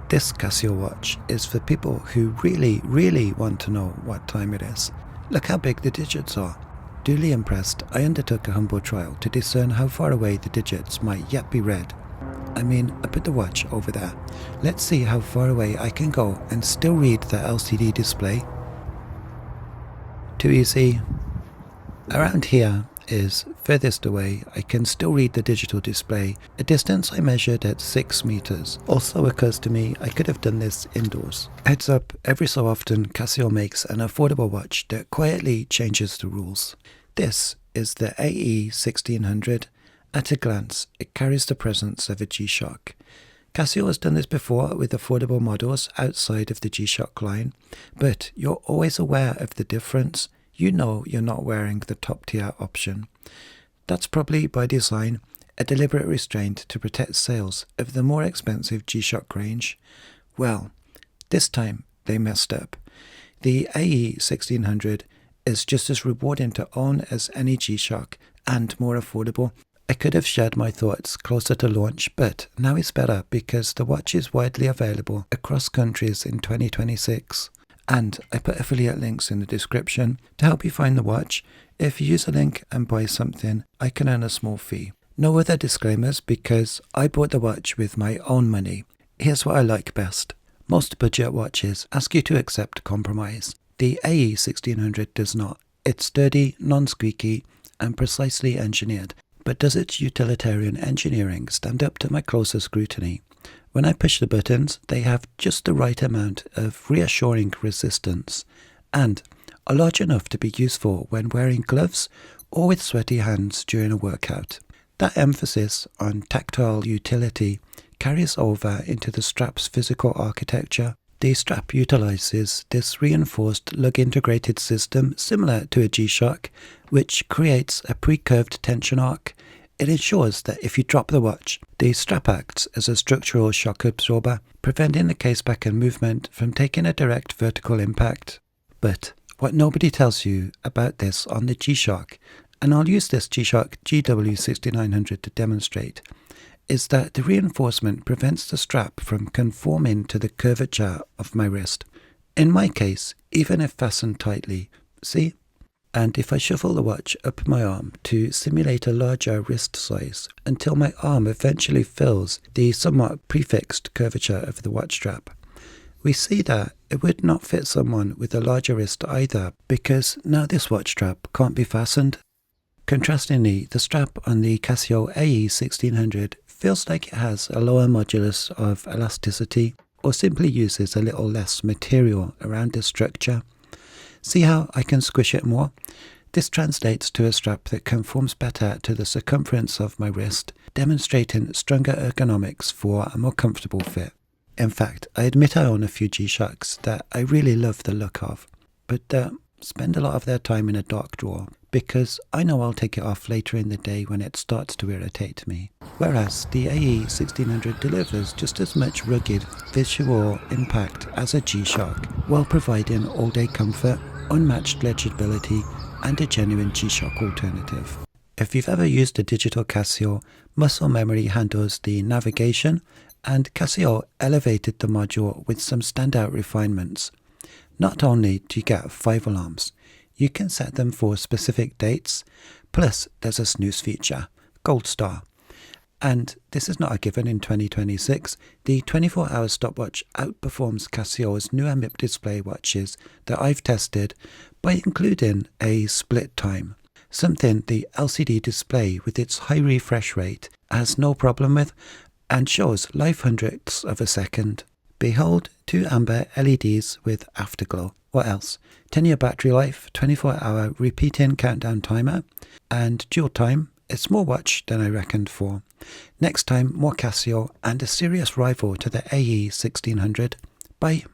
This Casio watch is for people who really want to know what time it is. Look how big the digits are. Duly impressed, I undertook a humble trial to discern how far away the digits might yet be read. I put the watch over there. Let's see how far away I can go and still read the LCD display. Too easy. Around here is furthest away. I can still read the digital display, a distance I measured at 6 meters. Also occurs to me I could have done this indoors. Heads up, every so often Casio makes an affordable watch that quietly changes the rules. This is the AE-1600. At a glance, it carries the presence of a G-Shock. Casio has done this before with affordable models outside of the G-Shock line, but you're always aware of the difference. You know you're not wearing the top tier option. That's probably by design, a deliberate restraint to protect sales of the more expensive G-Shock range. Well, this time they messed up. The AE1600 is just as rewarding to own as any G-Shock and more affordable. I could have shared my thoughts closer to launch, but now it's better because the watch is widely available across countries in 2026. And I put affiliate links in the description to help you find the watch. If you use a link and buy something, I can earn a small fee. No other disclaimers because I bought the watch with my own money. Here's what I like best. Most budget watches ask you to accept compromise. The AE1600 does not. It's sturdy, non-squeaky, and precisely engineered. But does its utilitarian engineering stand up to my closer scrutiny? When I push the buttons, they have just the right amount of reassuring resistance and are large enough to be useful when wearing gloves or with sweaty hands during a workout. That emphasis on tactile utility carries over into the strap's physical architecture. The strap utilizes this reinforced lug-integrated system similar to a G-Shock, which creates a pre-curved tension arc. It ensures that if you drop the watch, the strap acts as a structural shock absorber, preventing the case back and movement from taking a direct vertical impact. But what nobody tells you about this on the G-Shock, and I'll use this G-Shock GW1600 to demonstrate, is that the reinforcement prevents the strap from conforming to the curvature of my wrist. In my case, even if fastened tightly, see? And if I shuffle the watch up my arm to simulate a larger wrist size until my arm eventually fills the somewhat prefixed curvature of the watch strap, we see that it would not fit someone with a larger wrist either, because now this watch strap can't be fastened. Contrastingly, the strap on the Casio AE1600 feels like it has a lower modulus of elasticity, or simply uses a little less material around the structure. See how I can squish it more? This translates to a strap that conforms better to the circumference of my wrist, demonstrating stronger ergonomics for a more comfortable fit. In fact, I admit I own a few G-Shocks that I really love the look of, but spend a lot of their time in a dark drawer, because I know I'll take it off later in the day when it starts to irritate me. Whereas the AE1600 delivers just as much rugged visual impact as a G-Shock, while providing all-day comfort, unmatched legibility, and a genuine G-Shock alternative. If you've ever used a digital Casio, muscle memory handles the navigation, and Casio elevated the module with some standout refinements. Not only do you get 5 alarms, you can set them for specific dates, plus there's a snooze feature, Gold Star. And this is not a given in 2026. The 24-hour stopwatch outperforms Casio's newer MIP display watches that I've tested by including a split time, something the LCD display with its high refresh rate has no problem with and shows live hundredths of a second. Behold, 2 amber LEDs with afterglow. What else? 10-year battery life, 24-hour repeating countdown timer, and dual time. It's more watch than I reckoned for. Next time, more Casio and a serious rival to the AE1600. Bye.